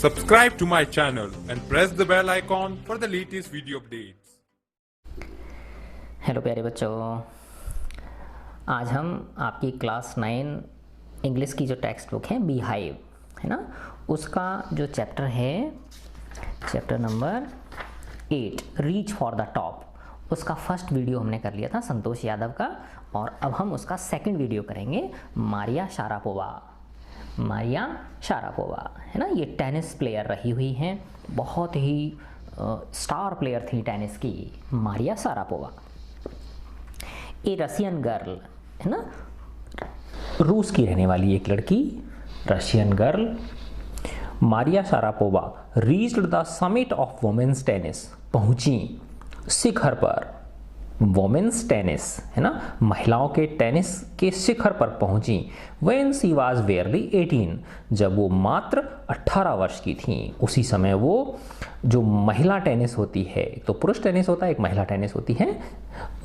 Subscribe to my channel and press the bell icon for the latest video updates. Hello प्यारे बच्चों, आज हम आपकी क्लास 9 इंग्लिश की जो टेक्स्ट बुक है बीहाइव है ना, उसका जो चैप्टर है chapter number 8 reach for the top, उसका फर्स्ट वीडियो हमने कर लिया था संतोष यादव का, और अब हम उसका सेकंड वीडियो करेंगे मारिया शारापोवा है ना। ये टेनिस प्लेयर रही हुई हैं, बहुत ही स्टार प्लेयर थी टेनिस की Maria Sharapova. A Russian girl है ना, रूस की रहने वाली एक लड़की, Russian girl Maria Sharapova reached the summit of women's tennis, पहुंची शिखर पर। वुमेन्स टेनिस है ना, महिलाओं के टेनिस के शिखर पर पहुंची। व्हेन शी वाज बेयरली 18, जब वो मात्र 18 वर्ष की थी। उसी समय वो जो महिला टेनिस होती है, तो पुरुष टेनिस होता है, एक महिला टेनिस होती है,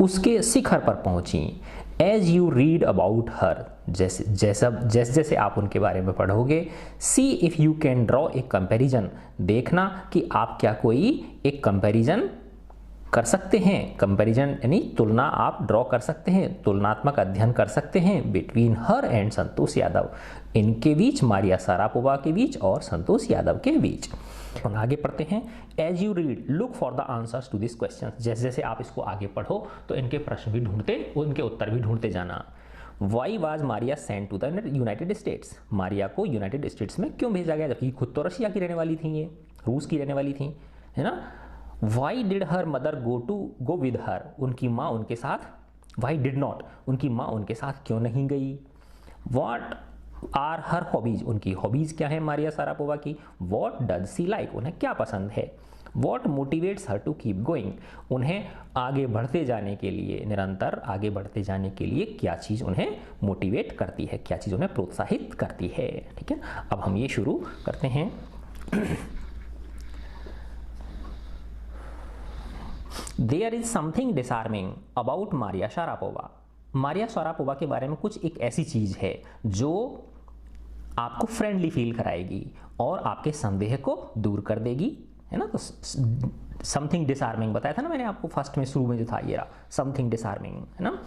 उसके शिखर पर पहुंची। As you read about her, जैसे आप उनके बारे में पढ़ोगे, see if you can draw a comparison, देखना कि आप क्या कोई एक कंपैरिजन कर सकते हैं। कंपैरिजन यानी तुलना आप ड्रॉ कर सकते हैं, तुलनात्मक अध्ययन कर सकते हैं between her and Santosh Yadav, इनके बीच, मारिया शारापोवा के बीच और संतोष यादव के बीच। तो आगे पढ़ते हैं। As you read look for the answers to this question, जैसे जैसे आप इसको आगे पढ़ो तो इनके प्रश्न भी ढूंढते, उनके उत्तर भी ढूंढते जाना। Why was Maria sent to the United States, Maria को यूनाइटेड स्टेट्स में क्यों भेजा गया, जबकि खुद तो रशिया की रहने वाली थी, ये रूस की रहने वाली थी है ना। Why did her mother go with her, उनकी माँ उनके साथ, वाई डिड नॉट, उनकी माँ उनके साथ क्यों नहीं गई। वॉट आर हर हॉबीज, उनकी हॉबीज क्या है मारिया शारापोवा की। वॉट डज सी लाइक, उन्हें क्या पसंद है। What motivates her to keep going, उन्हें आगे बढ़ते जाने के लिए, निरंतर आगे बढ़ते जाने के लिए क्या चीज़ उन्हें मोटिवेट करती है, क्या चीज़ उन्हें प्रोत्साहित करती है। ठीक है, अब हम ये शुरू करते हैं। There is something disarming about Maria Sharapova, Maria Sharapova के बारे में कुछ एक ऐसी चीज़ है जो आपको फ्रेंडली फील कराएगी और आपके संदेह को दूर कर देगी, है ना। तो समथिंग डिसआर्मिंग बताया था ना मैंने आपको फर्स्ट में, शुरू में जो था ये रहा समथिंग डिसआर्मिंग है ना।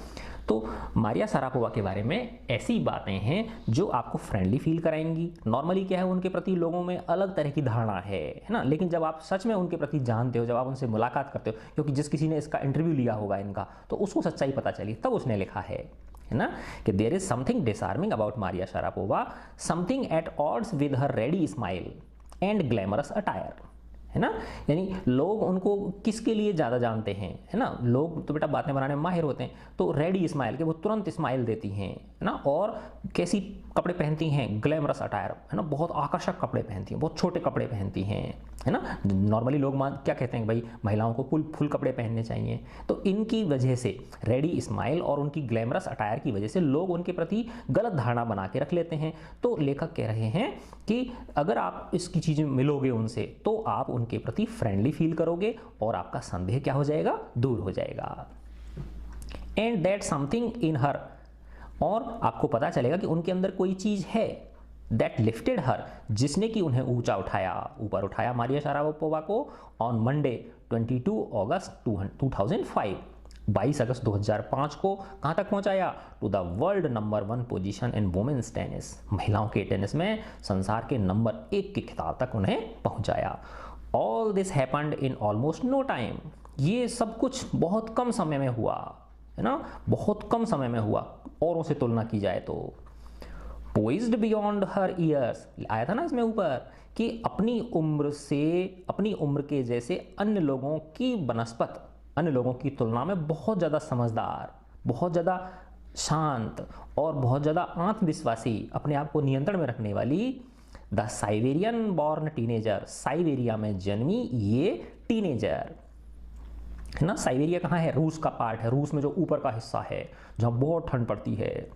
तो मारिया शारापोवा के बारे में ऐसी बातें हैं जो आपको फ्रेंडली फील कराएंगी। नॉर्मली क्या है, उनके प्रति लोगों में अलग तरह की धारणा है ना, लेकिन जब आप सच में उनके प्रति जानते हो, जब आप उनसे मुलाकात करते हो, क्योंकि जिस किसी ने इसका इंटरव्यू लिया होगा इनका, तो उसको सच्चाई पता चली, तब उसने लिखा है ना कि there is something disarming about Maria Sharapova, something at odds with her ready smile and glamorous attire, है ना। यानी लोग उनको किसके लिए ज़्यादा जानते हैं, है ना। लोग तो बेटा बातें बनाने में माहिर होते हैं, तो रेडी स्माइल के वो तुरंत स्माइल देती हैं, है ना। और कैसी कपड़े पहनती हैं, ग्लैमरस अटायर, है ना, बहुत आकर्षक कपड़े पहनती हैं, बहुत छोटे कपड़े पहनती हैं, है ना। नॉर्मली लोग क्या कहते हैं भाई, महिलाओं को फुल कपड़े पहनने चाहिए, तो इनकी वजह से रेडी स्माइल और उनकी ग्लैमरस अटायर की वजह से लोग उनके प्रति गलत धारणा बना के रख लेते हैं। तो लेखक कह रहे हैं कि अगर आप इसकी चीज़ें मिलोगे उनसे, तो आप उनके प्रति फ्रेंडली फील करोगे और आपका संदेह क्या हो जाएगा, दूर हो जाएगा। एंड दैट समथिंग इन हर, और आपको पता चलेगा कि उनके अंदर कोई चीज़ है, दैट लिफ्टेड हर, जिसने कि उन्हें ऊंचा उठाया, ऊपर उठाया मारिया शारापोवा को, ऑन मंडे 22 अगस्त 2005, 22 अगस्त 2005 को कहाँ तक पहुँचाया, to the world number 1 position in women's tennis, महिलाओं के टेनिस में संसार के नंबर 1 के खिताब तक उन्हें पहुँचाया। All this happened in almost no time, ये सब कुछ बहुत कम समय में हुआ, है ना, बहुत कम समय में हुआ औरों से तुलना की जाए तो। पोइज्ड बियॉन्ड हर ईयर्स, आया था ना इसमें ऊपर कि अपनी उम्र से, अपनी उम्र के जैसे अन्य लोगों की बनस्पत, अन्य लोगों की तुलना में बहुत ज़्यादा समझदार, बहुत ज़्यादा शांत और बहुत ज़्यादा आत्मविश्वासी, अपने आप को नियंत्रण में रखने वाली the Siberian born teenager, Siberia में जन्मी ये टीनेजर, है ना। साइबेरिया कहाँ है, रूस का पार्ट है, रूस में जो ऊपर का हिस्सा है जहाँ बहुत ठंड पड़ती है,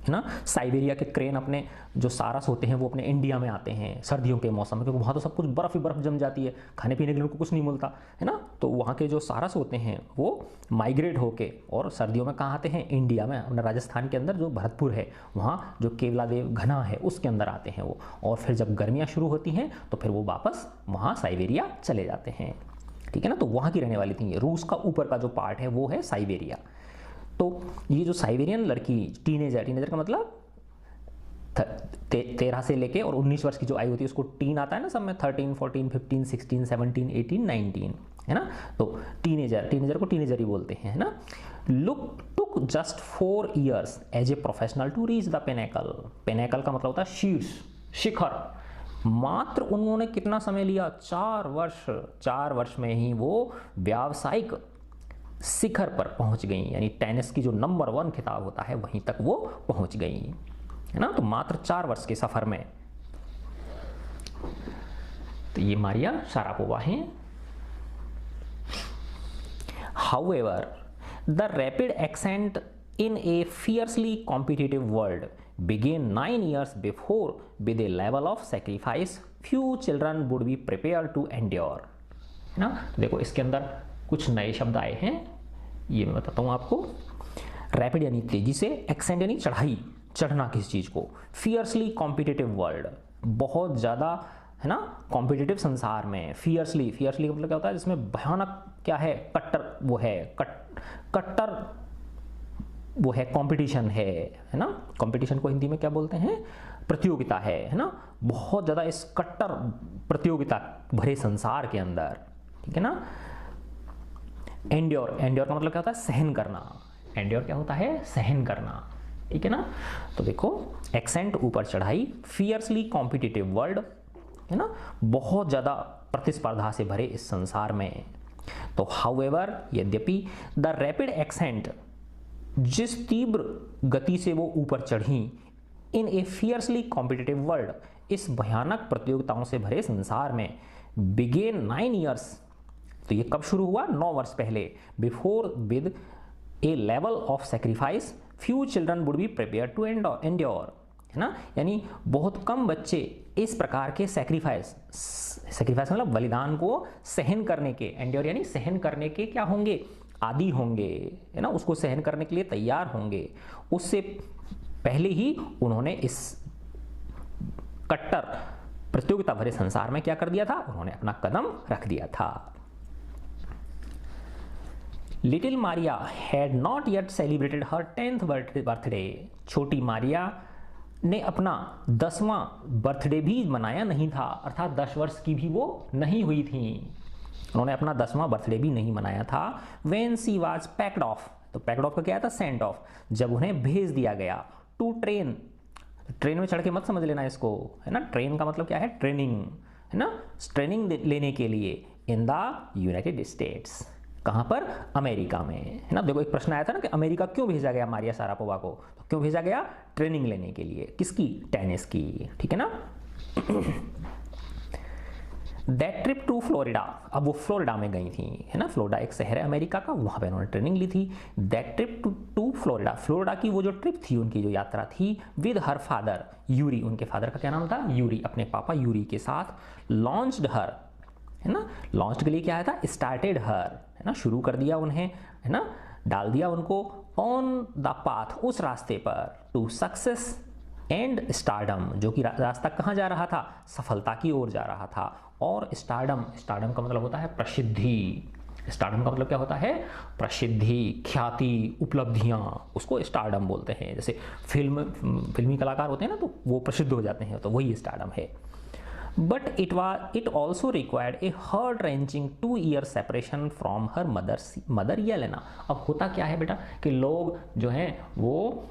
है ना। साइबेरिया के क्रेन अपने जो सारस होते हैं वो अपने इंडिया में आते हैं सर्दियों के मौसम में, क्योंकि वहाँ तो सब कुछ बर्फ़ ही बर्फ़ जम जाती है, खाने पीने के लिए उनको कुछ नहीं मिलता है ना। तो वहाँ के जो सारस होते हैं वो माइग्रेट होके और सर्दियों में कहाँ आते हैं, इंडिया में, अपने राजस्थान के अंदर जो भरतपुर है वहाँ जो केवलादेव घना है उसके अंदर आते हैं वो, और फिर जब गर्मियाँ शुरू होती हैं तो फिर वो वापस वहाँ साइबेरिया चले जाते हैं, ठीक है ना। तो वहाँ की रहने वाली थी। रूस का ऊपर का जो पार्ट है वो है साइबेरिया। तो ये जो साइबेरियन लड़की टीनेजर का मतलब 13 से लेके और 19 वर्ष की जो आयु होती है उसको टीन आता है ना सब में, 13, 14, 15, 16, 17, 18, 19, है ना। तो टीनेजर को टीनेजर ही बोलते हैं, है ना। Took just 4 years as a professional to reach the pinnacle. Pinnacle का मतलब होता है शीर्ष, शिखर। मात्र उन्होंने कितना समय लिया, 4 वर्ष। 4 वर्ष में ही वो व्यावसायिक शिखर पर पहुंच गई, यानी टेनिस की जो नंबर 1 खिताब होता है वहीं तक वो पहुंच गई, है ना। तो मात्र 4 वर्ष के सफर में। तो ये मारिया शारापोवा हैं। However the rapid accent in a fiercely competitive world began 9 years before with a level of sacrifice few children would be prepared to endure, है ना। देखो इसके अंदर कुछ नए शब्द आए हैं, ये मैं बताता हूँ आपको। रैपिड यानी तेजी से, एक्सेंट यानी चढ़ाई, चढ़ना किसी चीज़ को, फियर्सली कॉम्पिटिटिव वर्ल्ड, बहुत ज़्यादा, है ना, कॉम्पिटिटिव संसार में। फियर्सली का मतलब क्या होता है, जिसमें भयानक क्या है, कट्टर वो है, कट्टर वो है, कंपटीशन है ना। कंपटीशन को हिंदी में क्या बोलते हैं, प्रतियोगिता है ना। बहुत ज़्यादा इस कट्टर प्रतियोगिता भरे संसार के अंदर, ठीक है ना। एंड्योर का मतलब क्या होता है, सहन करना। एंड्योर क्या होता है, सहन करना, ठीक है ना। तो देखो एक्सेंट ऊपर चढ़ाई, फियर्सली कॉम्पिटिटिव वर्ल्ड, है ना, बहुत ज़्यादा प्रतिस्पर्धा से भरे इस संसार में। तो हाउएवर यद्यपि द रैपिड एक्सेंट, जिस तीव्र गति से वो ऊपर चढ़ी, इन ए फियर्सली कॉम्पिटिटिव वर्ल्ड, इस भयानक प्रतियोगिताओं से भरे संसार में, बिगेन 9 years, तो ये कब शुरू हुआ, 9 वर्ष पहले, before with a level of sacrifice few children would be prepare to endure, है ना। यानी बहुत कम बच्चे इस प्रकार के सेक्रीफाइस मतलब बलिदान को सहन करने के, एंड्योर यानी सहन करने के क्या होंगे, आदि होंगे, है ना, उसको सहन करने के लिए तैयार होंगे। उससे पहले ही उन्होंने इस कट्टर प्रतियोगिता भरे संसार में क्या कर दिया था, उन्होंने अपना कदम रख दिया था। Little Maria had not yet celebrated her 10th birthday. छोटी मारिया ने अपना 10वां बर्थडे भी मनाया नहीं था, अर्थात 10 वर्ष की भी वो नहीं हुई थी, उन्होंने अपना 10वां बर्थडे भी नहीं मनाया था। When she was packed off, तो पैक्ड ऑफ का क्या था, सेंट ऑफ, जब उन्हें भेज दिया गया, टू ट्रेन, ट्रेन में चढ़ के मत समझ लेना इसको, है ना। ट्रेन का मतलब क्या है, ट्रेनिंग, है ना, ट्रेनिंग लेने के लिए इन द यूनाइटेड स्टेट्स, कहाँ पर, अमेरिका में, है ना। देखो एक प्रश्न आया था ना कि अमेरिका क्यों भेजा गया मारिया शारापोवा को, तो क्यों भेजा गया, ट्रेनिंग लेने के लिए, किसकी, टेनिस की, ठीक है ना। दैट ट्रिप टू फ्लोरिडा, अब वो फ्लोरिडा में गई थी, है ना। फ्लोरिडा एक शहर है अमेरिका का, वहाँ पे उन्होंने ट्रेनिंग ली थी। That trip to Florida, Florida की वो जो ट्रिप थी, उनकी जो यात्रा थी, विद हर फादर यूरी, उनके फादर का क्या नाम था, यूरी, अपने पापा यूरी के साथ, लॉन्च्ड हर, है ना। लॉन्च्ड के लिए क्या आया था, स्टार्टेड हर, है ना, शुरू कर दिया उन्हें, है ना, डाल दिया उनको, ऑन द पाथ, उस रास्ते पर, टू सक्सेस एंड स्टारडम, जो कि रास्ता कहाँ जा रहा था, सफलता की ओर जा रहा था। और स्टारडम का मतलब होता है प्रसिद्धि, स्टारडम का मतलब क्या होता है, प्रसिद्धि, ख्याति, उपलब्धियाँ, उसको स्टारडम बोलते हैं। जैसे फिल्मी कलाकार होते हैं ना, तो वो प्रसिद्ध हो जाते हैं, तो वही स्टारडम है। But it also required a heart wrenching 2 year separation from her mother Yelena. अब होता क्या है बेटा कि लोग जो हैं वो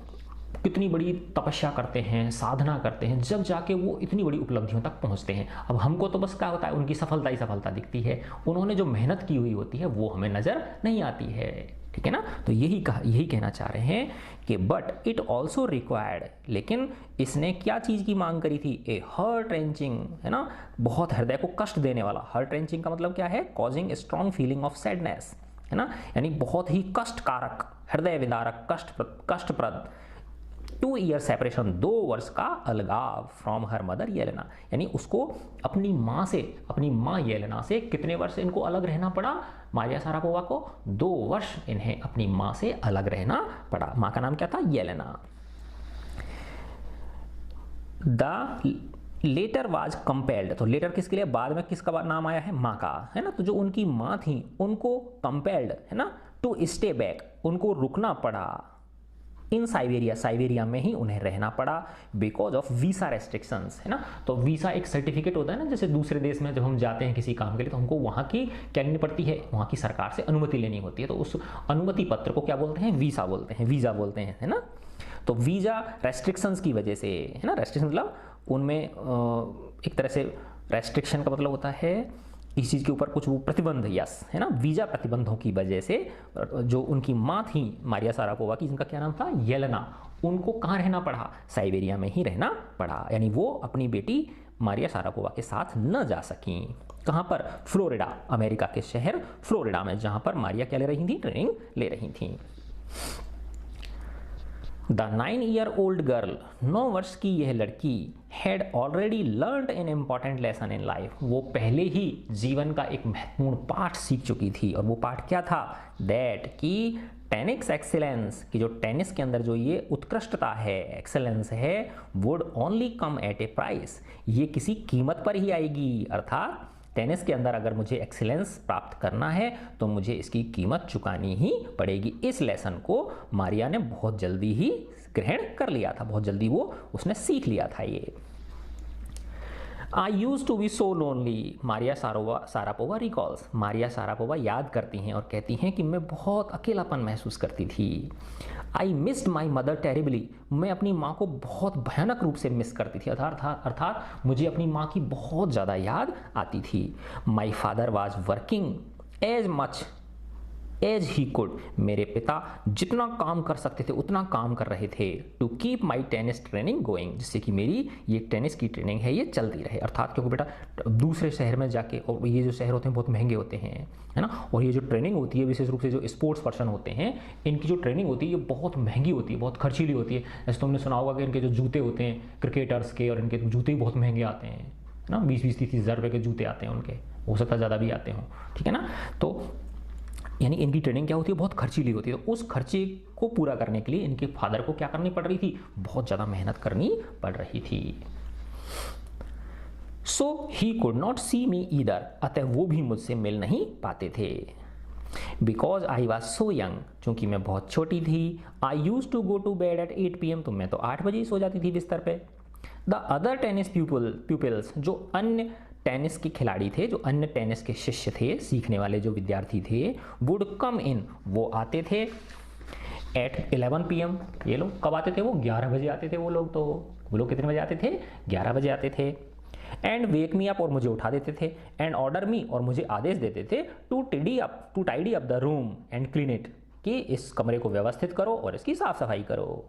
कितनी बड़ी तपस्या करते हैं, साधना करते हैं, जब जाके वो इतनी बड़ी उपलब्धियों तक पहुंचते हैं। अब हमको तो बस क्या होता है, उनकी सफलता ही सफलता दिखती है, उन्होंने जो मेहनत की हुई होती है वो हमें नज़र नहीं आती है, ठीक है ना। तो यही कहना चाह रहे हैं कि बट इट ऑल्सो रिक्वायर्ड, लेकिन इसने क्या चीज़ की मांग करी थी, ए हार्ट रेंचिंग, है ना, बहुत हृदय को कष्ट देने वाला। हार्ट रेंचिंग का मतलब क्या है, causing a strong feeling of sadness, है ना, यानी बहुत ही कष्टकारक, हृदय विदारक, कष्टप्रद 2 ईयर सेपरेशन, 2 वर्ष का अलगाव फ्रॉम हर मदर येलेना, यानी उसको अपनी माँ से, अपनी माँ येलेना से कितने वर्ष इनको अलग रहना पड़ा, मारिया शारापोवा को 2 वर्ष इन्हें अपनी माँ से अलग रहना पड़ा। माँ का नाम क्या था, Yelena. The latter was compelled, तो लेटर किसके लिए, बाद में किसका नाम आया है, माँ का, है ना। तो जो उनकी माँ थी उनको कंपेल्ड, है ना, टू स्टे बैक, उनको रुकना पड़ा इन साइबेरिया, साइबेरिया में ही उन्हें रहना पड़ा, बिकॉज ऑफ वीसा रेस्ट्रिक्शंस, है ना। तो वीसा एक सर्टिफिकेट होता है ना, जैसे दूसरे देश में जब हम जाते हैं किसी काम के लिए तो हमको वहाँ की क्या लेनी पड़ती है, वहाँ की सरकार से अनुमति लेनी होती है, तो उस अनुमति पत्र को क्या बोलते हैं, वीसा बोलते हैं, वीज़ा बोलते हैं, है ना। तो वीज़ा रेस्ट्रिक्शंस की वजह से, है ना, रेस्ट्रिक्शन मतलब उनमें एक तरह से रेस्ट्रिक्शन का मतलब होता है इस चीज़ के ऊपर कुछ वो प्रतिबंध, यस, है ना, वीज़ा प्रतिबंधों की वजह से जो उनकी माँ थी मारिया शारापोवा की, जिनका क्या नाम था, येलेना, उनको कहाँ रहना पड़ा, साइबेरिया में ही रहना पड़ा, यानी वो अपनी बेटी मारिया शारापोवा के साथ न जा सकी। कहाँ पर, फ्लोरिडा, अमेरिका के शहर फ्लोरिडा में, जहाँ पर मारिया क्या ले रही थी, ट्रेनिंग ले रही थी। द 9-year-old गर्ल, 9 वर्ष की यह लड़की, had already learned an important lesson in life, वो पहले ही जीवन का एक महत्वपूर्ण पाठ सीख चुकी थी, और वो पाठ क्या था, दैट कि टेनिस एक्सीलेंस, कि जो टेनिस के अंदर जो ये उत्कृष्टता है, एक्सेलेंस है, would only come at a price, ये किसी कीमत पर ही आएगी, अर्थात टेनिस के अंदर अगर मुझे एक्सीलेंस प्राप्त करना है तो मुझे इसकी कीमत चुकानी ही पड़ेगी। इस लेसन को मारिया ने बहुत जल्दी ही ग्रहण कर लिया था, बहुत जल्दी वो उसने सीख लिया था ये। I used to be so lonely, Maria Sharapova recalls, Maria Sharapova याद करती हैं और कहती हैं कि मैं बहुत अकेलापन महसूस करती थी। I missed my mother terribly, मैं अपनी माँ को बहुत भयानक रूप से मिस करती थी, अर्थात मुझे अपनी माँ की बहुत ज़्यादा याद आती थी। My father was working as much as he could, मेरे पिता जितना काम कर सकते थे उतना काम कर रहे थे, to keep my tennis training going, जिससे कि मेरी ये टेनिस की ट्रेनिंग है ये चलती रहे, अर्थात क्योंकि बेटा दूसरे शहर में जाके, और ये जो शहर होते हैं बहुत महंगे होते हैं, है ना, और ये जो ट्रेनिंग होती है विशेष रूप से जो स्पोर्ट्स पर्सन होते हैं इनकी जो ट्रेनिंग होती है ये बहुत महंगी होती है, बहुत खर्चीली होती है। जैसे तुमने सुना होगा कि इनके जो जूते होते हैं क्रिकेटर्स के, और इनके जूते भी बहुत महंगे आते हैं ना, 20-30 हज़ार रुपये के जूते आते हैं उनके, हो सकता है ज़्यादा भी आते हों, ठीक है ना। तो यानी इनकी ट्रेनिंग क्या होती है, बहुत खर्चीली होती है, तो उस खर्चे को पूरा करने के लिए इनके फादर को क्या करनी पड़ रही थी, बहुत ज़्यादा मेहनत करनी पड़ रही थी। So he could not see me either, अतः वो भी मुझसे मिल नहीं पाते थे। Because I was so young, चूंकि मैं बहुत छोटी थी। I used to go to bed at 8 PM, तो मैं तो 8 बजे ही सो जाती थी बिस्तर पे। द अदर टेनिस प्यूपिल्स, जो अन्य टेनिस के खिलाड़ी थे, जो अन्य टेनिस के शिष्य थे, सीखने वाले जो विद्यार्थी थे, वुड कम इन, वो आते थे एट 11 PM, ये लोग कब आते थे, वो 11 बजे आते थे, वो लोग कितने बजे आते थे, 11 बजे आते थे। एंड वेक मी अप, और मुझे उठा देते थे, एंड ऑर्डर मी, और मुझे आदेश देते थे, to tidy up the room and clean it, कि इस कमरे को व्यवस्थित करो और इसकी साफ सफाई करो,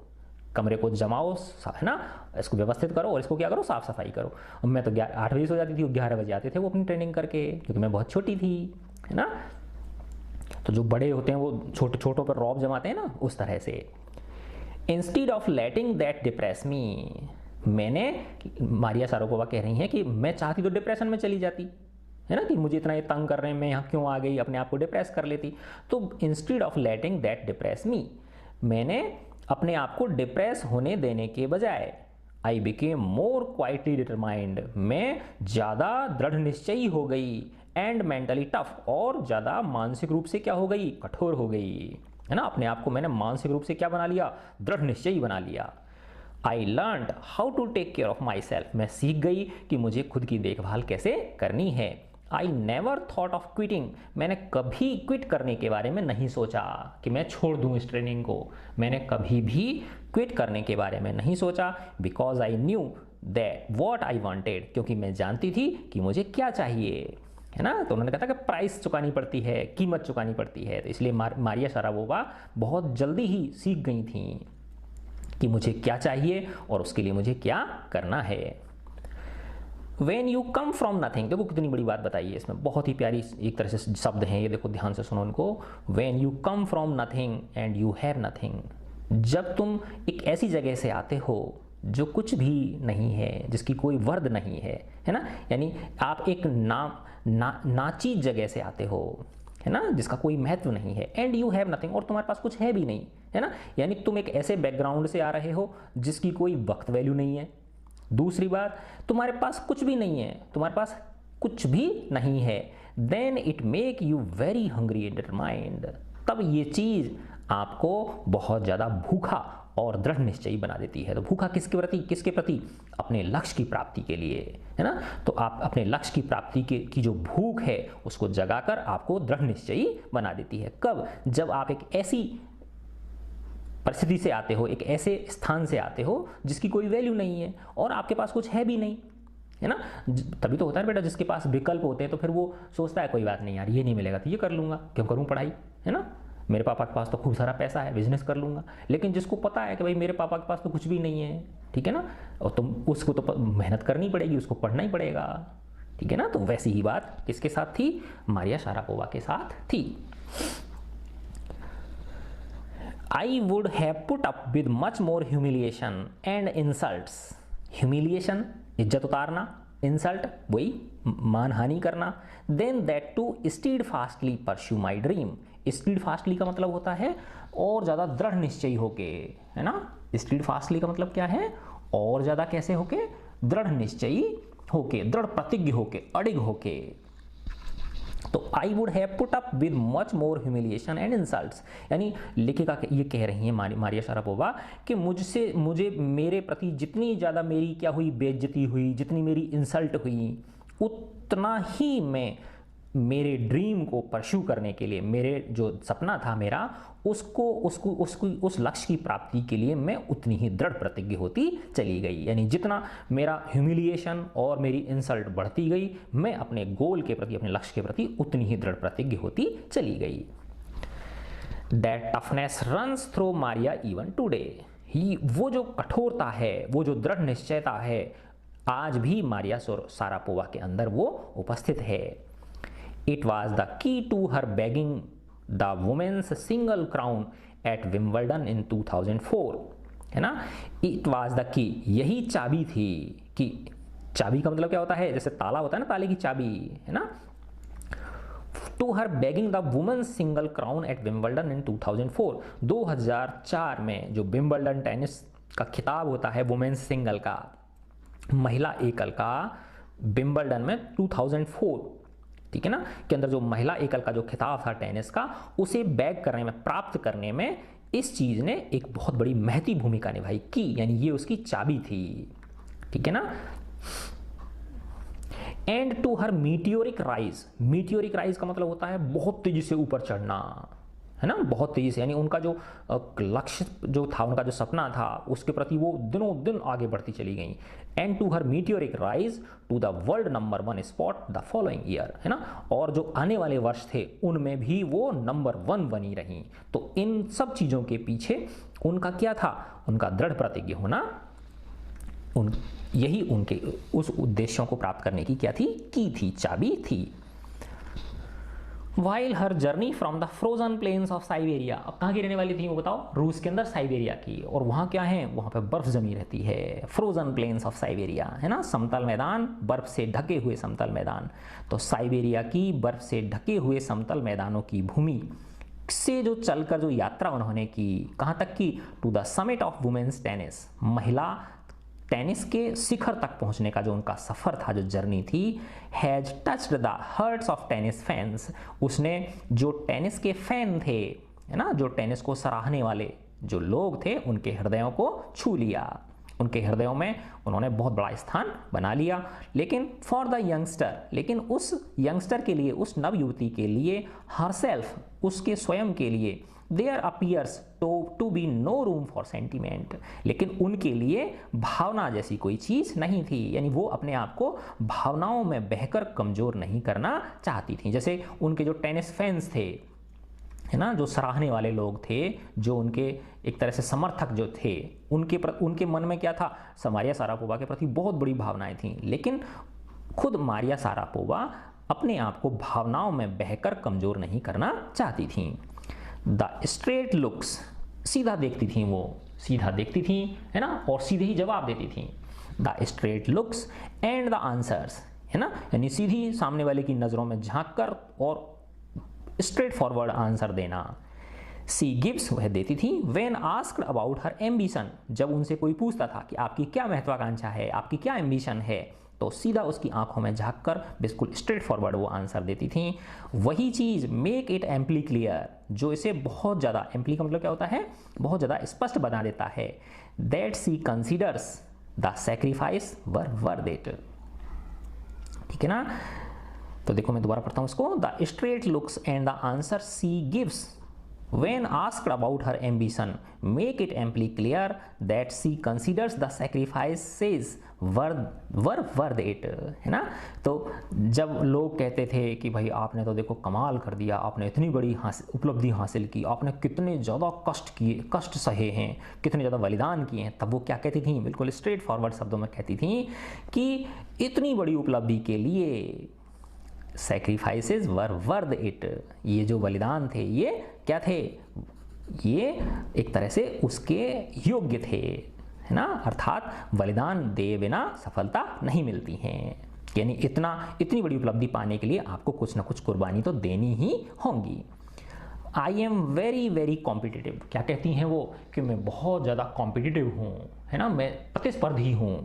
कमरे को जमाओ, है ना, इसको व्यवस्थित करो और इसको क्या करो, साफ सफाई करो। मैं तो 8 बजे सो जाती थी, 11 बजे आते थे वो अपनी ट्रेनिंग करके, क्योंकि मैं बहुत छोटी थी, है ना। तो जो बड़े होते हैं वो छोटों पर रौब जमाते हैं ना, उस तरह से। Instead of letting that depress me, मैंने, मारिया शारापोवा कह रही हैं कि मैं चाहती तो डिप्रेशन में चली जाती, है ना, कि मुझे इतना ये तंग कर रहे हैं, मैं यहाँ क्यों आ गई, अपने आप को डिप्रेस कर लेती। तो instead of letting that depress me, मैंने अपने आप को डिप्रेस होने देने के बजाय, I became more quietly determined, मैं ज़्यादा दृढ़ निश्चयी हो गई, एंड मेंटली टफ, और ज़्यादा मानसिक रूप से क्या हो गई, कठोर हो गई, है ना। अपने आप को मैंने मानसिक रूप से क्या बना लिया, दृढ़ निश्चयी बना लिया। I learn how to take care of myself, मैं सीख गई कि मुझे खुद की देखभाल कैसे करनी है। I never thought of quitting, मैंने कभी क्विट करने के बारे में नहीं सोचा कि मैं छोड़ दूं इस ट्रेनिंग को, मैंने कभी भी क्विट करने के बारे में नहीं सोचा। Because I knew that what I wanted, क्योंकि मैं जानती थी कि मुझे क्या चाहिए, है ना। तो उन्होंने कहा था कि प्राइस चुकानी पड़ती है, कीमत चुकानी पड़ती है, तो इसलिए मारिया शारापोवा बहुत जल्दी ही सीख गई थी कि मुझे क्या चाहिए और उसके लिए मुझे क्या करना है। When you come from nothing, देखो कितनी बड़ी बात बताई है इसमें, बहुत ही प्यारी एक तरह से शब्द हैं ये, देखो ध्यान से सुनो उनको। When you come from nothing and you have nothing, जब तुम एक ऐसी जगह से आते हो जो कुछ भी नहीं है, जिसकी कोई वर्द नहीं है ना, यानी आप एक नाचीज जगह से आते हो, है ना, जिसका कोई महत्व नहीं है, एंड यू हैव नथिंग, और तुम्हारे पास कुछ है भी नहीं, है ना, यानी तुम एक ऐसे बैकग्राउंड से आ रहे हो जिसकी कोई वक्त वैल्यू नहीं है। दूसरी बात, तुम्हारे पास कुछ भी नहीं है, तुम्हारे पास कुछ भी नहीं है, then it make you very hungry in your mind, तब ये चीज़ आपको बहुत ज़्यादा भूखा और दृढ़ निश्चयी बना देती है। तो भूखा किसके प्रति? अपने लक्ष्य की प्राप्ति के लिए, है ना। तो आप अपने लक्ष्य की प्राप्ति की जो भूख है उसको जगाकर आपको दृढ़ निश्चयी बना देती है। कब? जब आप एक ऐसी परिस्थिति से आते हो, एक ऐसे स्थान से आते हो जिसकी कोई वैल्यू नहीं है और आपके पास कुछ है भी नहीं, है ना। तभी तो होता है बेटा, जिसके पास विकल्प होते हैं तो फिर वो सोचता है कोई बात नहीं यार, ये नहीं मिलेगा तो ये कर लूँगा, क्यों करूँ पढ़ाई, है ना। मेरे पापा के पास तो खूब सारा पैसा है, बिजनेस कर लूँगा। लेकिन जिसको पता है कि भाई मेरे पापा के पास तो कुछ भी नहीं है, ठीक है ना, और तुम उसको तो मेहनत करनी पड़ेगी, उसको पढ़ना ही पड़ेगा, ठीक है ना। तो वैसी ही बात किसके साथ थी? मारिया शारापोवा के साथ थी। I would have put up with much more humiliation and insults. Humiliation, इज्जत उतारना, insult, वही मानहानि करना, then that to steadfastly pursue my dream. steadfastly का मतलब होता है और ज़्यादा दृढ़ निश्चयी होके, है ना। steadfastly का मतलब क्या है? और ज़्यादा कैसे होके? दृढ़ निश्चयी होके, दृढ़ प्रतिज्ञ होके, अडिग होके। तो I would have put up with much more humiliation and insults, यानी लेखिका ये कह रही हैं मारिया शारापोवा कि मुझे मेरे प्रति जितनी ज़्यादा मेरी क्या हुई, बेइज्जती हुई, जितनी मेरी इंसल्ट हुई, उतना ही मैं मेरे ड्रीम को परस्यू करने के लिए, मेरे जो सपना था मेरा, उस लक्ष्य की प्राप्ति के लिए मैं उतनी ही दृढ़ प्रतिज्ञ होती चली गई। यानी जितना मेरा ह्यूमिलिएशन और मेरी इंसल्ट बढ़ती गई, मैं अपने गोल के प्रति, अपने लक्ष्य के प्रति उतनी ही दृढ़ प्रतिज्ञ होती चली गई। That toughness runs through Maria even today, ही वो जो कठोरता है, वो जो दृढ़ निश्चयता है, आज भी मारिया शारापोवा के अंदर वो उपस्थित है। It was the key to her bagging the women's single crown at Wimbledon in 2004, है ना। It was the key, यही चाबी थी। कि चाबी का मतलब क्या होता है? जैसे ताला होता है ना, ताले की चाबी, है ना। To her bagging the women's single crown at Wimbledon in 2004, 2004 में जो विंबलडन टेनिस का खिताब होता है वुमेन्स सिंगल का, महिला एकल का, विंबलडन में 2004, ठीक है ना, के अंदर जो महिला एकल का जो खिताब था टेनिस का, उसे बैग करने में, प्राप्त करने में इस चीज ने एक बहुत बड़ी महती भूमिका निभाई की, यानी ये उसकी चाबी थी, ठीक है ना। And to her meteoric rise, meteoric rise का मतलब होता है बहुत तेजी से ऊपर चढ़ना, है ना, बहुत तेजी से, यानी उनका जो लक्ष्य जो था, उनका जो सपना था, उसके प्रति वो दिनों दिन आगे बढ़ती चली गई। And to her meteoric rise to the world number 1 spot the following year, है ना, और जो आने वाले वर्ष थे उनमें भी वो नंबर 1 बनी रही। तो इन सब चीज़ों के पीछे उनका क्या था? उनका दृढ़ प्रतिज्ञ होना, यही उनके उस उद्देश्यों को प्राप्त करने की क्या थी? की थी, चाबी थी। While her journey from the frozen plains of Siberia, अब कहाँ की रहने वाली थी वो बताओ? रूस के अंदर साइबेरिया की, और वहाँ क्या है? वहाँ पे बर्फ जमी रहती है, फ्रोजन प्लेन्स ऑफ साइबेरिया, है ना, समतल मैदान, बर्फ से ढके हुए समतल मैदान। तो साइबेरिया की बर्फ से ढके हुए समतल मैदानों की भूमि से जो चलकर जो यात्रा उन्होंने की, कहाँ तक की? To the summit of women's tennis, महिला टेनिस के शिखर तक पहुंचने का जो उनका सफर था, जो जर्नी थी, has touched the hearts of tennis fans, उसने जो टेनिस के फैन थे, है ना, जो टेनिस को सराहने वाले जो लोग थे, उनके हृदयों को छू लिया, उनके हृदयों में उन्होंने बहुत बड़ा स्थान बना लिया। लेकिन फॉर द यंगस्टर, लेकिन उस यंगस्टर के लिए, उस नव युवती के लिए, हरसेल्फ, उसके स्वयं के लिए, there appears to be no room for sentiment, लेकिन उनके लिए भावना जैसी कोई चीज़ नहीं थी, यानी वो अपने आप को भावनाओं में बहकर कमज़ोर नहीं करना चाहती थी। जैसे उनके जो टेनिस फैंस थे, है ना, जो सराहने वाले लोग थे, जो उनके एक तरह से समर्थक जो थे, उनके मन में क्या था? मारिया शारापोवा के प्रति बहुत बड़ी भावनाएं थीं, लेकिन खुद मारिया शारापोवा अपने आप को भावनाओं में बहकर कमज़ोर नहीं करना चाहती थीं। द स्ट्रेट लुक्स सीधा देखती थी, वो सीधा देखती थी, है ना, और सीधे ही जवाब देती थी। The straight looks and the answers, है ना, यानी सीधी सामने वाले की नज़रों में झांक कर और स्ट्रेट फॉरवर्ड आंसर देना। सी गिव्स, वह देती थी, when asked about her ambition, जब उनसे कोई पूछता था कि आपकी क्या महत्वाकांक्षा है, आपकी क्या एम्बिशन है, तो सीधा उसकी आंखों में झांक कर बिल्कुल स्ट्रेट फॉरवर्ड वो आंसर देती थी। वही चीज़ मेक इट एम्पली क्लियर, जो इसे बहुत ज़्यादा, एम्पली का मतलब क्या होता है, बहुत ज़्यादा स्पष्ट बना देता है, that she considers the sacrifice worth it. ठीक है ना, तो देखो मैं दोबारा पढ़ता हूँ इसको। The straight looks and the answer she gives when asked about her ambition make it amply clear that she considers the sacrifices worth it, है ना। तो जब लोग कहते थे कि भाई आपने तो देखो कमाल कर दिया, आपने इतनी बड़ी उपलब्धि हासिल की, आपने कितने ज़्यादा कष्ट सहे हैं, कितने ज़्यादा बलिदान किए हैं, तब वो क्या कहती थी, बिल्कुल स्ट्रेट फॉरवर्ड शब्दों में कहती थी कि इतनी बड़ी उपलब्धि के लिए सैक्रिफाइसेस वर वर्थ इट, ये जो बलिदान थे ये क्या थे, ये एक तरह से उसके योग्य थे, है ना, अर्थात बलिदान दे बिना सफलता नहीं मिलती है, यानी इतनी बड़ी उपलब्धि पाने के लिए आपको कुछ ना कुछ कुर्बानी तो देनी ही होगी। I am very very competitive, क्या कहती हैं वो कि मैं बहुत ज़्यादा कॉम्पिटिटिव हूँ, है ना, मैं प्रतिस्पर्धी हूँ,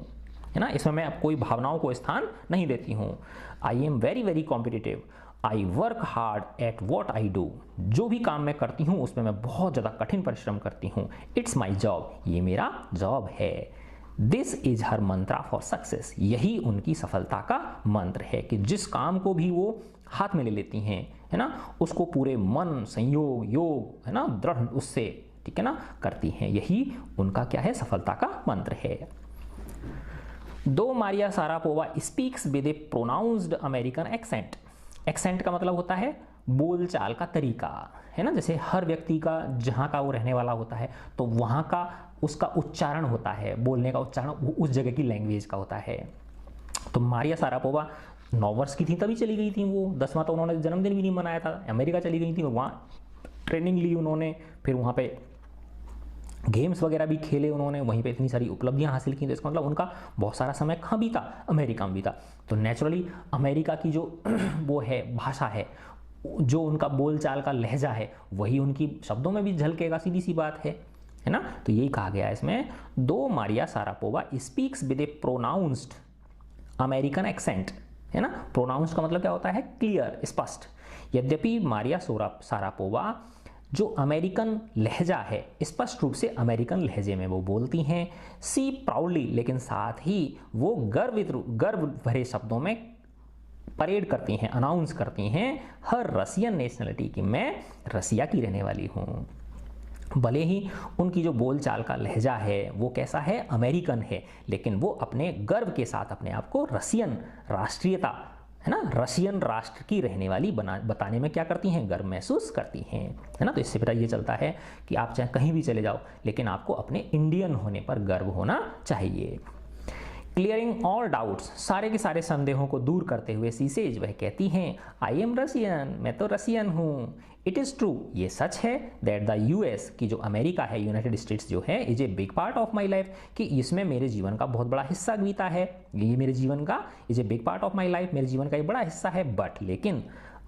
है ना, इसमें मैं अब कोई भावनाओं को स्थान नहीं देती हूँ। I am very very competitive, I work hard at what I do, जो भी काम मैं करती हूँ उसमें मैं बहुत ज़्यादा कठिन परिश्रम करती हूँ। इट्स माई जॉब, ये मेरा जॉब है। This is her Mantra for success, यही उनकी सफलता का मंत्र है कि जिस काम को भी वो हाथ में ले लेती हैं, है ना, उसको पूरे मन संयोग योग, है ना, दृढ़ उससे, ठीक है ना, करती हैं, यही उनका क्या है, सफलता का मंत्र है। दो Maria Sharapova speaks with A pronounced American accent, accent का मतलब होता है बोलचाल का तरीका, है ना, जैसे हर व्यक्ति का जहाँ का वो रहने वाला होता है तो वहाँ का उसका उच्चारण होता है, बोलने का उच्चारण उस जगह की लैंग्वेज का होता है। तो मारिया सारापोवा 9 वर्ष की थी तभी चली गई थी वो, 10वां तो उन्होंने जन्मदिन भी नहीं मनाया था, अमेरिका चली गई थी, वहाँ ट्रेनिंग ली उन्होंने, फिर वहाँ पे गेम्स वगैरह भी खेले उन्होंने, वहीं पे इतनी सारी उपलब्धियां हासिल की, तो इसका मतलब उनका बहुत सारा समय कहाँ बीता, अमेरिका में बीता। तो नेचुरली अमेरिका की जो वो है भाषा है, जो उनका बोलचाल का लहजा है, वही उनकी शब्दों में भी झलकेगा, सीधी सी बात है ना। तो यही कहा गया है इसमें, दो Maria Sharapova speaks with A pronounced American accent, है ना, प्रोनाउंस्ड का मतलब क्या होता है, क्लियर, स्पष्ट। यद्यपि मारिया सारापोवा जो अमेरिकन लहजा है, स्पष्ट रूप से अमेरिकन लहजे में वो बोलती हैं, सी प्राउडली, लेकिन साथ ही वो गर्व भरे शब्दों में परेड करती हैं, अनाउंस करती हैं हर रसियन नेशनलिटी की, मैं रसिया की रहने वाली हूँ। भले ही उनकी जो बोलचाल का लहजा है वो कैसा है, अमेरिकन है, लेकिन वो अपने गर्व के साथ अपने आप को रसियन राष्ट्रीयता, है ना, रशियन राष्ट्र की रहने वाली बताने में क्या करती हैं, गर्व महसूस करती हैं, है ना। तो इससे पता ये चलता है कि आप चाहे कहीं भी चले जाओ, लेकिन आपको अपने इंडियन होने पर गर्व होना चाहिए। क्लियरिंग ऑल डाउट्स, सारे के सारे संदेहों को दूर करते हुए सीसेज वह कहती हैं, आई एम रसियन, मैं तो रसियन हूँ। इट इज़ ट्रू, ये सच है, दैट द यूएस, की जो अमेरिका है, यूनाइटेड स्टेट्स जो है, is a big part of my life, कि इसमें मेरे जीवन का बहुत बड़ा हिस्सा बीता है, ये मेरे जीवन का is a big part of my life, मेरे जीवन का एक बड़ा हिस्सा है। बट लेकिन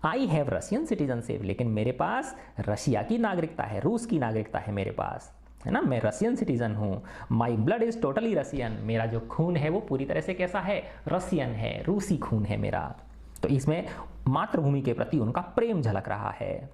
आई हैव रशियन सिटीजनशिप, लेकिन मेरे पास रशिया की नागरिकता है, रूस की नागरिकता है मेरे पास, है ना, मैं रशियन सिटीजन हूँ। My blood is totally Russian, मेरा जो खून है वो पूरी तरह से कैसा है, रशियन है, रूसी खून है मेरा। तो इसमें मातृभूमि के प्रति उनका प्रेम झलक रहा है।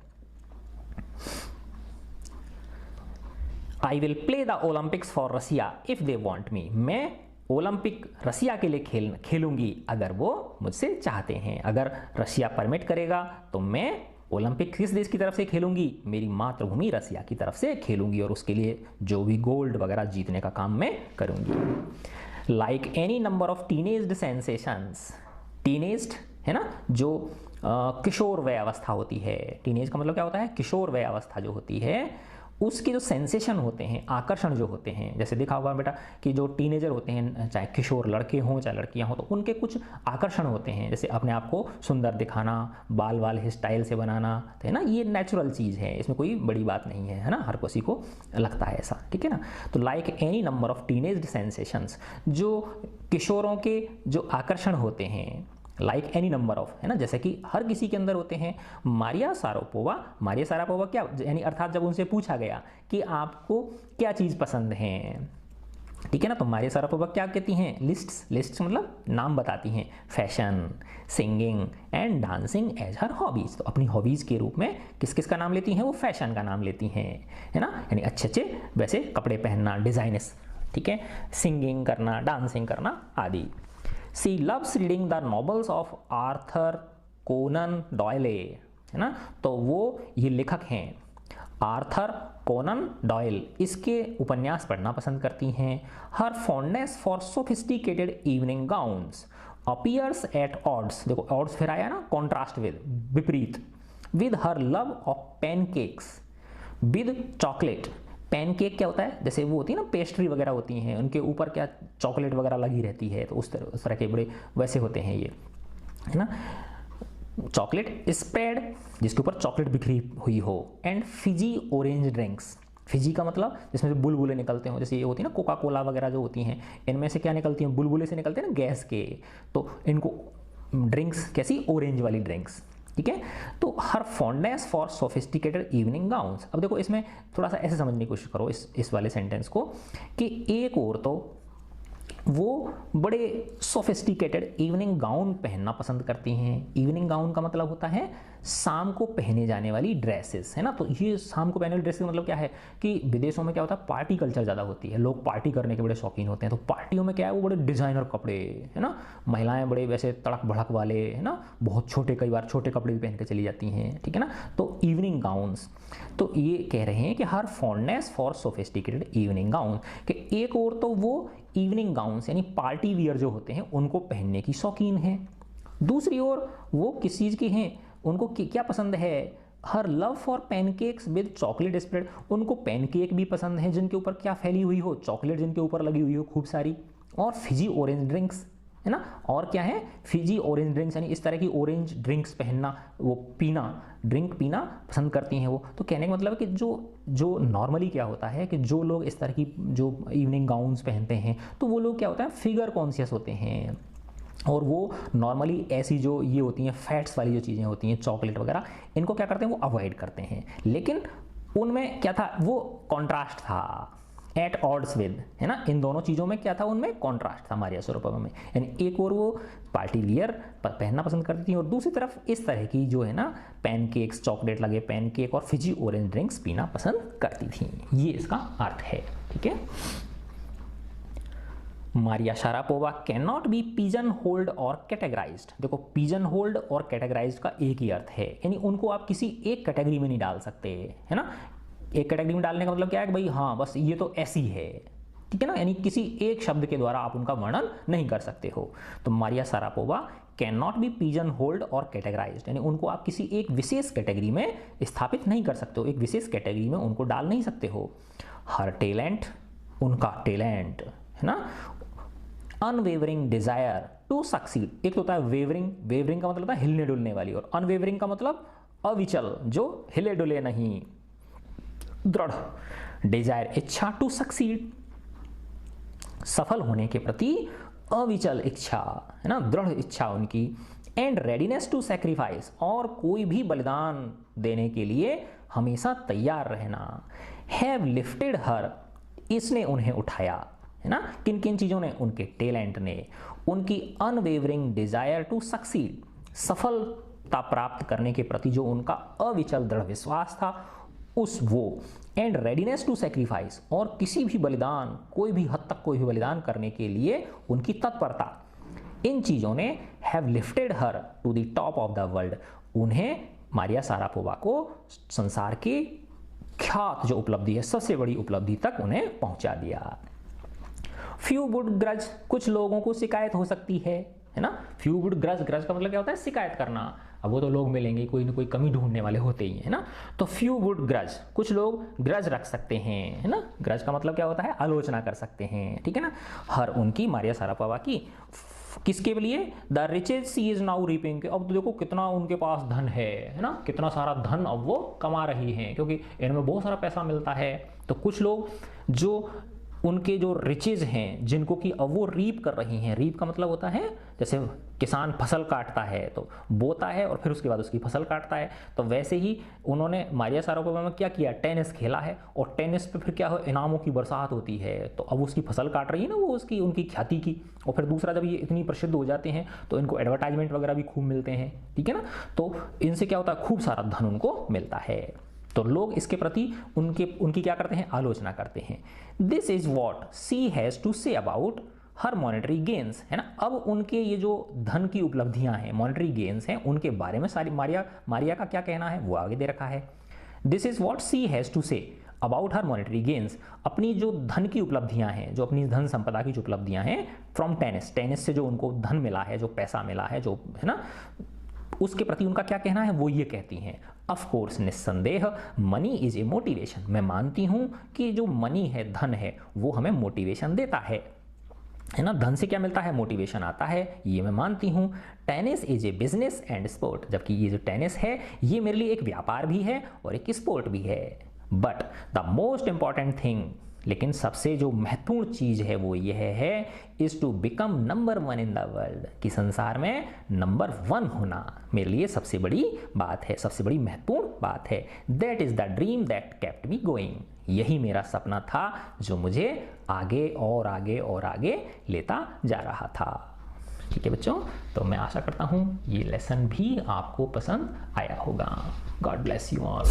I will play the Olympics for Russia if they want me, मैं ओलंपिक रसिया के लिए खेलूंगी अगर वो मुझसे चाहते हैं, अगर रशिया परमिट करेगा तो मैं ओलंपिक किस देश की तरफ से खेलूंगी, मेरी मातृभूमि रसिया की तरफ से खेलूंगी, और उसके लिए जो भी गोल्ड वगैरह जीतने का काम मैं करूंगी। Like any number of teenaged sensations, teenaged है ना, जो किशोर वय अवस्था होती है, टीनेज का मतलब क्या होता है, किशोर वय अवस्था जो होती है, उसके जो सेंसेशन होते हैं, आकर्षण जो होते हैं, जैसे देखा होगा बेटा कि जो टीनेजर होते हैं, चाहे किशोर लड़के हों चाहे लड़कियां हों, तो उनके कुछ आकर्षण होते हैं, जैसे अपने आप को सुंदर दिखाना, बाल वाल हेयर स्टाइल से बनाना, है ना, ये नेचुरल चीज़ है, इसमें कोई बड़ी बात नहीं है ना, हर किसी को लगता है ऐसा, ठीक है ना। तो like any number of teenage sensations, जो किशोरों के जो आकर्षण होते हैं, लाइक एनी नंबर ऑफ, है ना, जैसे कि हर किसी के अंदर होते हैं। मारिया सारापोवा क्या, यानी अर्थात जब उनसे पूछा गया कि आपको क्या चीज़ पसंद है, ठीक है ना, तो मारिया सारापोवा क्या कहती हैं, लिस्ट्स मतलब नाम बताती हैं, fashion, singing and dancing as her hobbies. तो अपनी हॉबीज़ के रूप में किस किस का नाम लेती हैं, वो फैशन का नाम लेती हैं, है ना, यानी अच्छे वैसे कपड़े पहनना, डिज़ाइनस, ठीक है, सिंगिंग करना, डांसिंग करना आदि। She loves reading the novels of Arthur Conan Doyle, है ना, तो वो ये लेखक हैं आर्थर कोनन डॉयल, इसके उपन्यास पढ़ना पसंद करती हैं। Her fondness for sophisticated evening gowns appears at odds, देखो ऑड्स फिर आया ना, कॉन्ट्रास्ट विद, विपरीत, with her love of pancakes with chocolate. Pancake क्या होता है, जैसे वो होती है ना पेस्ट्री वगैरह होती हैं, उनके ऊपर क्या चॉकलेट वगैरह लगी रहती है, तो उस तरह के बड़े वैसे होते हैं ये, है ना, चॉकलेट स्प्रेड जिसके ऊपर चॉकलेट बिखरी हुई हो, and Fiji orange drinks. Fiji का मतलब जिसमें से बुलबुले निकलते हो, जैसे ये होती है ना कोका कोला वगैरह जो होती हैं, इनमें से क्या निकलती हैं, बुलबुले से निकलते हैं ना गैस के, तो इनको ड्रिंक्स कैसी, ऑरेंज वाली ड्रिंक्स, ठीक है। तो her fondness for sophisticated evening gowns. अब देखो इसमें थोड़ा सा ऐसे समझने की कोशिश करो इस वाले सेंटेंस को, कि एक और तो वो बड़े सोफिस्टिकेटेड इवनिंग गाउन पहनना पसंद करती हैं। इवनिंग गाउन का मतलब होता है शाम को पहने जाने वाली ड्रेसेस, है ना। तो ये शाम को पहने वाली ड्रेसेस का मतलब क्या है कि विदेशों में क्या होता है, पार्टी कल्चर ज़्यादा होती है, लोग पार्टी करने के बड़े शौकीन होते हैं, तो पार्टियों में क्या है, वो बड़े डिज़ाइनर कपड़े, है ना, महिलाएं बड़े वैसे तड़क भड़क वाले, है ना, बहुत छोटे, कई बार छोटे कपड़े भी पहन के चली जाती हैं, ठीक है ना। तो इवनिंग गाउन्स, तो ये कह रहे हैं कि her fondness for sophisticated evening gown, कि एक और तो वो इवनिंग गाउन्स यानी पार्टी वियर जो होते हैं उनको पहनने की शौकीन है, दूसरी ओर वो किस चीज़ की हैं, उनको क्या पसंद है, हर love for pancakes with chocolate spread, उनको पैनकेक भी पसंद है जिनके ऊपर क्या फैली हुई हो, चॉकलेट जिनके ऊपर लगी हुई हो खूब सारी, और फिजी ऑरेंज ड्रिंक्स, है ना, और क्या है, फिजी ऑरेंज ड्रिंक्स यानी इस तरह की ऑरेंज ड्रिंक्स पहनना, वो ड्रिंक पीना पसंद करती हैं वो। तो कहने का मतलब है कि जो नॉर्मली क्या होता है कि जो लोग इस तरह की जो इवनिंग गाउन्स पहनते हैं, तो वो लोग क्या होता है, फिगर कॉन्शियस होते हैं, और वो नॉर्मली ऐसी जो ये होती हैं फैट्स वाली जो चीज़ें होती हैं, चॉकलेट वगैरह, इनको क्या करते हैं, वो अवॉइड करते हैं। लेकिन उनमें क्या था, वो कॉन्ट्रास्ट था, एट ऑड्स विद, है ना, इन दोनों चीज़ों में क्या था, उनमें कॉन्ट्रास्ट था मारिया सारापोवा में, यानी एक और वो पार्टी वियर पहनना पसंद करती थी, और दूसरी तरफ इस तरह की जो है ना पैनकेक्स, चॉकलेट लगे पैनकेक और फिजी ऑरेंज ड्रिंक्स पीना पसंद करती थी। ये इसका अर्थ है, ठीक है। Maria Sharapova can not be pigeon hold और कैटेगराइज्ड। देखो पिजन होल्ड और कैटेगराइज्ड का एक ही अर्थ है, यानी उनको आप किसी एक कैटेगरी में नहीं डाल सकते, है ना। एक कैटेगरी में डालने का मतलब क्या है कि भाई हाँ बस ये तो ऐसी है, ठीक है ना, यानी किसी एक शब्द के द्वारा आप उनका वर्णन नहीं कर सकते हो। तो Maria Sharapova can not be pigeon hold और कैटेगराइज्ड, यानी उनको आप किसी एक विशेष कैटेगरी में स्थापित नहीं कर सकते हो, एक विशेष कैटेगरी में उनको डाल नहीं सकते हो। हर टैलेंट, उनका टैलेंट, है ना, अनवेवरिंग डिजायर टू सक्सीड, एक तो होता है वेवरिंग का मतलब होता है हिलने डुलने वाली, और अनवेवरिंग का मतलब अविचल, जो हिले डुले नहीं, दृढ़, डिजायर इच्छा, टू सक्सीड सफल होने के प्रति अविचल इच्छा, है ना, दृढ़ इच्छा उनकी, एंड रेडीनेस टू सैक्रिफाइस, और कोई भी बलिदान देने के लिए हमेशा तैयार रहना। हैव लिफ्टेड हर, इसने उन्हें उठाया, है ना, किन किन चीज़ों ने, उनके टैलेंट ने, उनकी अनवेवरिंग डिजायर टू सक्सीड, सफलता प्राप्त करने के प्रति जो उनका अविचल दृढ़ विश्वास था उस वो, एंड रेडीनेस टू सैक्रिफाइस, और किसी भी बलिदान, कोई भी हद तक कोई भी बलिदान करने के लिए उनकी तत्परता, इन चीज़ों ने have lifted her to the top of the world, उन्हें मारिया शारापोवा को संसार की ख्यात जो उपलब्धि है, सबसे बड़ी उपलब्धि तक उन्हें पहुंचा दिया। फ्यू वुड ग्रज, कुछ लोगों को शिकायत हो सकती है है ना। फ्यू वुड ग्रज, ग्रज का मतलब क्या होता है, शिकायत करना। अब वो तो लोग मिलेंगे, कोई ना कोई कमी ढूंढने वाले होते ही है ना। तो फ्यू वुड ग्रज, कुछ लोग ग्रज रख सकते हैं, है ना। ग्रज का मतलब क्या होता है, आलोचना कर सकते हैं, ठीक है ना। हर उनकी, मारिया शारापोवा की, किसके लिए, the riches she is now reaping, अब तो देखो कितना उनके पास धन है ना, कितना सारा धन अब वो कमा रही हैं, क्योंकि इनमें बहुत सारा पैसा मिलता है। तो कुछ लोग जो उनके जो रिचेज हैं, जिनको कि अब वो रीप कर रही हैं, रीप का मतलब होता है जैसे किसान फसल काटता है तो बोता है और फिर उसके बाद उसकी फसल काटता है, तो वैसे ही उन्होंने, मारिया शारापोवा में क्या किया, टेनिस खेला है, और टेनिस पे फिर क्या हो, इनामों की बरसात होती है, तो अब उसकी फसल काट रही है ना वो, उसकी उनकी ख्याति की। और फिर दूसरा, जब ये इतनी प्रसिद्ध हो जाते हैं तो इनको एडवर्टाइजमेंट वगैरह भी खूब मिलते हैं, ठीक है ना। तो इनसे क्या होता है, खूब सारा धन उनको मिलता है, तो लोग इसके प्रति उनकी क्या करते हैं, आलोचना करते हैं। This is what she has to say about her monetary gains, है ना। अब उनके ये जो धन की उपलब्धियां हैं, मॉनेटरी गेन्स हैं, उनके बारे में सारी मारिया का क्या कहना है वो आगे दे रखा है। This is what she has to say about her monetary gains, अपनी जो धन की उपलब्धियां हैं, जो अपनी धन संपदा की जो उपलब्धियां हैं, फ्रॉम टेनिस, टेनिस से जो उनको धन मिला है, जो पैसा मिला है, जो है ना, उसके प्रति उनका क्या कहना है, वो ये कहती हैं, ऑफ कोर्स, निस्संदेह, मनी इज ए मोटिवेशन, मैं मानती हूं कि जो मनी है, धन है, वो हमें मोटिवेशन देता है ना। धन से क्या मिलता है, मोटिवेशन आता है, ये मैं मानती हूं। Tennis is a business and sport, जबकि ये जो टेनिस है ये मेरे लिए एक व्यापार भी है और एक स्पोर्ट भी है। But the most important thing, लेकिन सबसे जो महत्वपूर्ण चीज है वो यह है, is to become number 1 in the world, कि संसार में नंबर 1 होना मेरे लिए सबसे बड़ी बात है, सबसे बड़ी महत्वपूर्ण बात है। That is the dream that kept me going, यही मेरा सपना था जो मुझे आगे और आगे और आगे लेता जा रहा था। ठीक है बच्चों, तो मैं आशा करता हूँ ये लेसन भी आपको पसंद आया होगा। God bless you all.